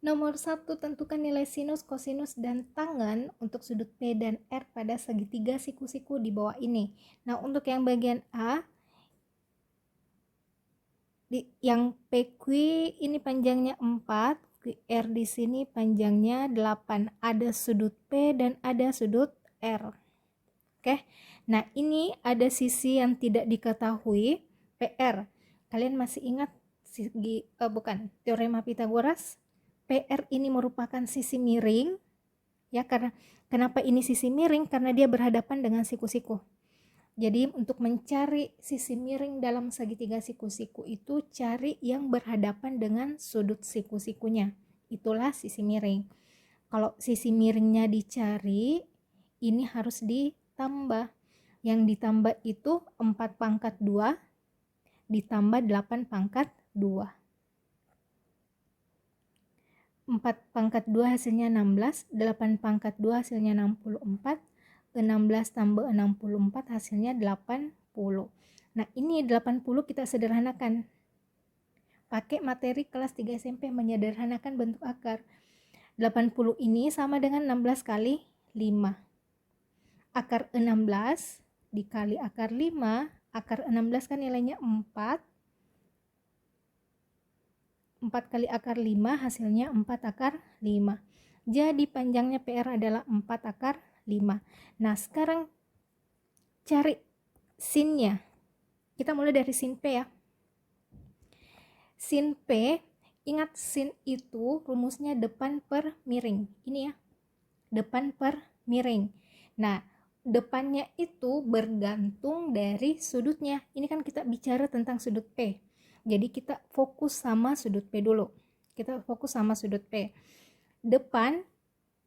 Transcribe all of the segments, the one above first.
Nomor 1, tentukan nilai sinus, kosinus, dan tangen untuk sudut P dan R pada segitiga siku-siku di bawah ini. Nah, untuk yang bagian A, yang PQ ini panjangnya 4, QR di sini panjangnya 8. Ada sudut P dan ada sudut R. Oke. Nah, ini ada sisi yang tidak diketahui, PR. Kalian masih ingat teorema Pythagoras? PR ini merupakan sisi miring, ya, karena kenapa ini sisi miring? Karena dia berhadapan dengan siku-siku. Jadi untuk mencari sisi miring dalam segitiga siku-siku itu cari yang berhadapan dengan sudut siku-sikunya. Itulah sisi miring. Kalau sisi miringnya dicari, ini harus ditambah. Yang ditambah itu 4 pangkat 2 ditambah 8 pangkat 2. 4 pangkat 2 hasilnya 16, 8 pangkat 2 hasilnya 64, 16 tambah 64 hasilnya 80. Nah, ini 80 kita sederhanakan. Pakai materi kelas 3 SMP menyederhanakan bentuk akar. 80 ini sama dengan 16 kali 5. Akar 16 dikali akar 5, akar 16 kan nilainya 4. 4 kali akar 5 hasilnya 4 akar 5. Jadi panjangnya PR adalah 4 akar 5. Nah, sekarang cari sinnya. Kita mulai dari sin P ya. Sin P, ingat sin itu rumusnya depan per miring. Ini ya, depan per miring. Nah, depannya itu bergantung dari sudutnya. Ini kan kita bicara tentang sudut P. Jadi kita fokus sama sudut P dulu. Kita fokus sama sudut P. Depan,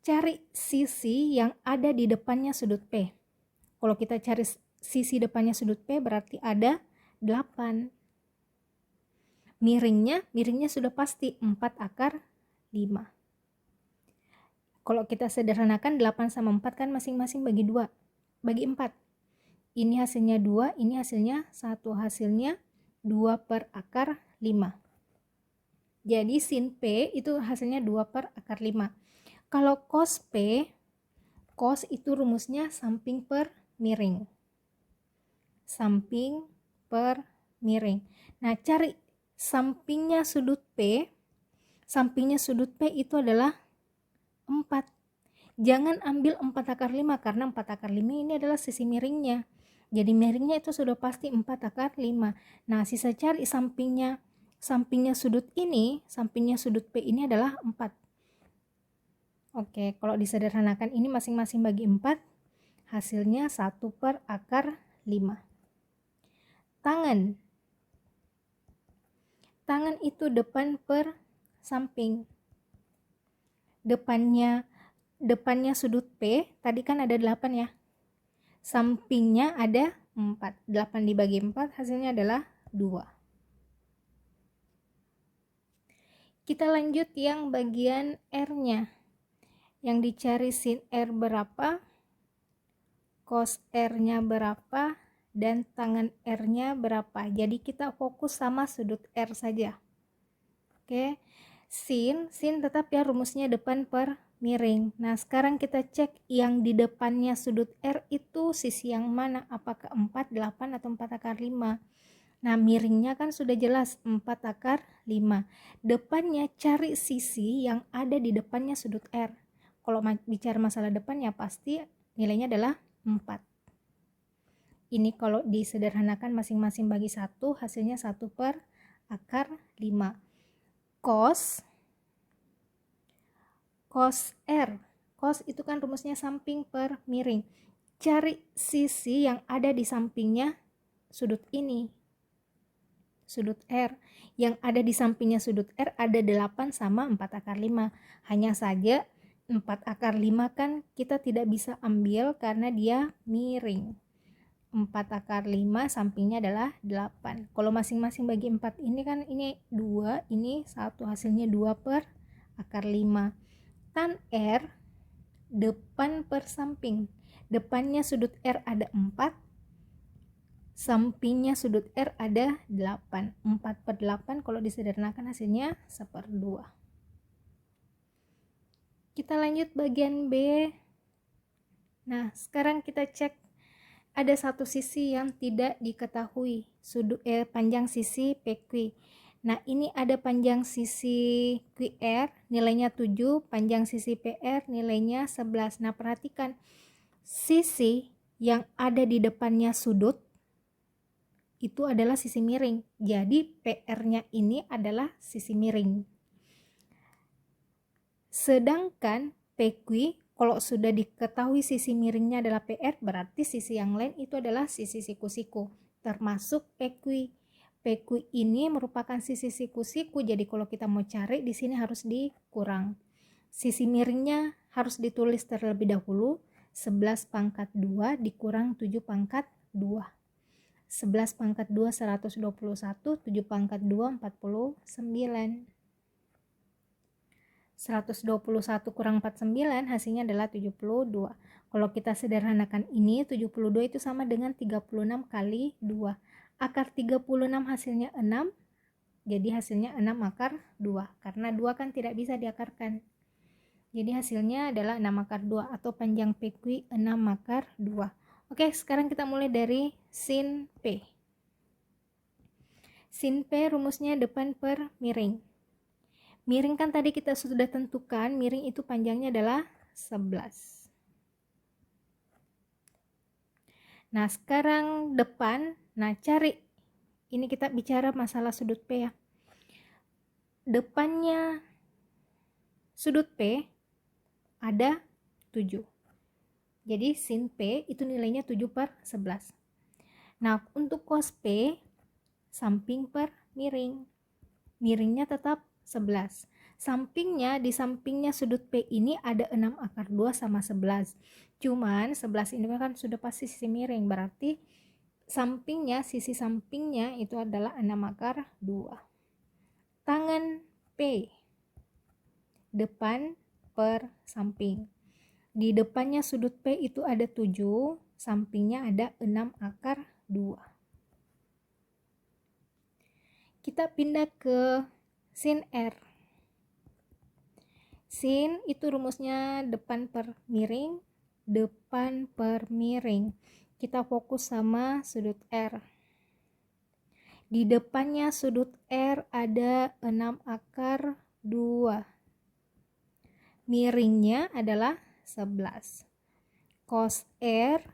cari sisi yang ada di depannya sudut P. Kalau kita cari sisi depannya sudut P berarti ada 8. Miringnya sudah pasti 4 akar 5. Kalau kita sederhanakan 8 sama 4 kan masing-masing bagi 2. Bagi 4. Ini hasilnya 2, ini hasilnya 1. Hasilnya 2 per akar 5. Jadi sin P itu hasilnya 2 per akar 5. Kalau cos P, cos itu rumusnya samping per miring. Samping per miring. Nah, cari sampingnya sudut P. Sampingnya sudut P itu adalah 4. Jangan ambil 4 akar 5 karena 4 akar 5 ini adalah sisi miringnya. Jadi miringnya itu sudah pasti 4 akar 5. Nah, sisa cari sampingnya sudut ini, sampingnya sudut P ini adalah 4. Oke, kalau disederhanakan ini masing-masing bagi 4, hasilnya 1 per akar 5. Tangan. Tangan itu depan per samping. Depannya sudut P, tadi kan ada 8 ya. Sampingnya ada 4. 8 dibagi 4 hasilnya adalah 2. Kita lanjut yang bagian R-nya. Yang dicari sin R berapa, cos R-nya berapa, dan tangan R-nya berapa. Jadi kita fokus sama sudut R saja. Oke. Sin tetap ya rumusnya depan per miring. Nah, sekarang kita cek yang di depannya sudut R itu sisi yang mana, apakah 4, 8, atau 4 akar 5. Nah, miringnya kan sudah jelas 4 akar 5. Depannya cari sisi yang ada di depannya sudut R. Kalau bicara masalah depan ya pasti nilainya adalah 4. Ini kalau disederhanakan masing-masing bagi 1, hasilnya 1 per akar 5. Cos R. Cos itu kan rumusnya samping per miring. Cari sisi yang ada di sampingnya sudut ini. Sudut R. Yang ada di sampingnya sudut R ada 8 sama 4 akar 5. Hanya saja 4 akar 5 kan kita tidak bisa ambil karena dia miring. 4 akar 5 sampingnya adalah 8. Kalau masing-masing bagi 4 ini kan ini 2, ini 1, hasilnya 2 per akar 5. Tan R depan per samping. Depannya sudut R ada 4, sampingnya sudut R ada 8. 4 per 8 kalau disederhanakan hasilnya 1/2. Kita lanjut bagian B. Nah, sekarang kita cek ada satu sisi yang tidak diketahui, panjang sisi PQ. Nah, ini ada panjang sisi QR, nilainya 7, panjang sisi PR, nilainya 11. Nah, perhatikan, sisi yang ada di depannya sudut, itu adalah sisi miring. Jadi, PR-nya ini adalah sisi miring. Sedangkan PQ, kalau sudah diketahui sisi miringnya adalah PR, berarti sisi yang lain itu adalah sisi siku-siku, termasuk PQ. PQ ini merupakan sisi siku-siku, jadi kalau kita mau cari di sini harus dikurang. Sisi miringnya harus ditulis terlebih dahulu, 11 pangkat 2 dikurang 7 pangkat 2. 11 pangkat 2 121, 7 pangkat 2 49. 121 kurang 49 hasilnya adalah 72. Kalau kita sederhanakan ini, 72 itu sama dengan 36 kali 2. Akar 36 hasilnya 6, jadi hasilnya 6 akar 2. Karena 2 kan tidak bisa diakarkan. Jadi hasilnya adalah 6 akar 2 atau panjang PQ 6 akar 2. Oke, sekarang kita mulai dari sin P. Sin P rumusnya depan per miring. Miring kan tadi kita sudah tentukan, miring itu panjangnya adalah 11. Nah, sekarang depan, nah cari. Ini kita bicara masalah sudut P ya. Depannya sudut P ada 7. Jadi sin P itu nilainya 7 per 11. Nah, untuk cos P, samping per miring. Miringnya tetap 11. Sampingnya, di sampingnya sudut P ini ada 6 akar 2 sama 11. Cuman 11 ini kan sudah pasti sisi miring, berarti sampingnya, sisi sampingnya itu adalah 6 akar 2. Tangan P, depan per samping. Di depannya sudut P itu ada 7, sampingnya ada 6 akar 2. Kita pindah ke sin R. Sin itu rumusnya depan per miring, depan per miring. Kita fokus sama sudut R. Di depannya sudut R ada 6 akar 2. Miringnya adalah 11. Cos R,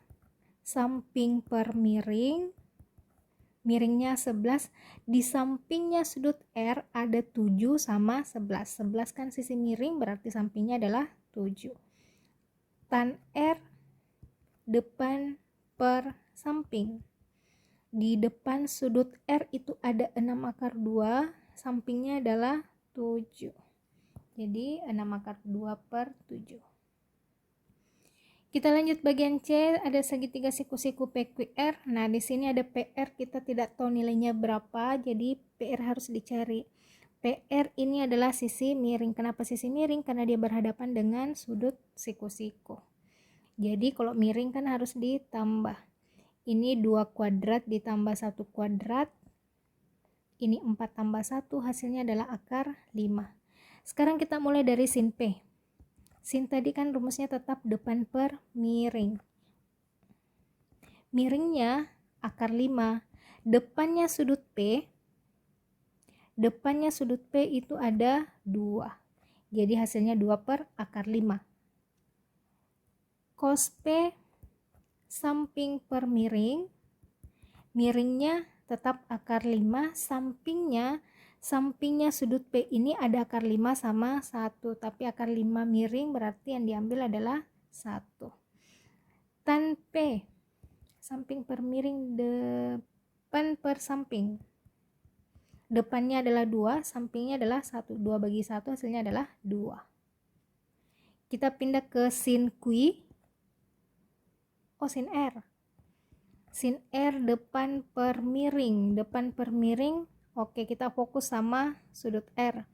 samping per miring, miringnya 11, di sampingnya sudut R ada 7 sama 11. 11 kan sisi miring, berarti sampingnya adalah 7. Tan R, depan per samping. Di depan sudut R itu ada 6 akar 2, sampingnya adalah 7. Jadi 6 akar 2 per 7. Kita lanjut bagian C, ada segitiga siku-siku PQR. Nah, di sini ada PR, kita tidak tahu nilainya berapa, jadi PR harus dicari. PR ini adalah sisi miring. Kenapa sisi miring? Karena dia berhadapan dengan sudut siku-siku. Jadi kalau miring kan harus ditambah. Ini 2 kuadrat ditambah 1 kuadrat. Ini 4 tambah 1, hasilnya adalah akar 5. Sekarang kita mulai dari sin P. Sin tadi kan rumusnya tetap depan per miring. Miringnya akar 5. Depannya sudut P. Depannya sudut P itu ada 2. Jadi hasilnya 2 per akar 5. Cos P samping per miring. Miringnya tetap akar 5. Sampingnya sudut P ini ada akar 5 sama 1, tapi akar 5 miring berarti yang diambil adalah 1. Tan P, samping per miring, depan per samping. Depannya adalah 2, sampingnya adalah 1. 2 bagi 1 hasilnya adalah 2. Kita pindah ke sin Q. Sin R. Sin R depan per miring. Depan per miring. Oke, kita fokus sama sudut R.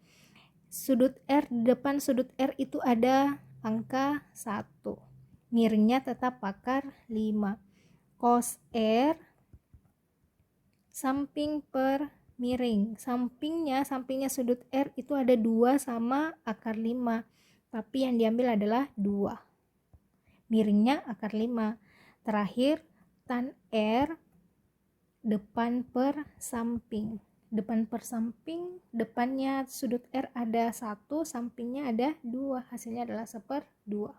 Sudut R, depan sudut R itu ada angka 1. Miringnya tetap akar 5. Cos R samping per miring. Sampingnya sudut R itu ada 2 sama akar 5. tapi yang diambil adalah 2. Miringnya akar 5. Terakhir, tan R depan per samping. Depan per samping, depannya sudut R ada 1, sampingnya ada 2. Hasilnya adalah 1/2.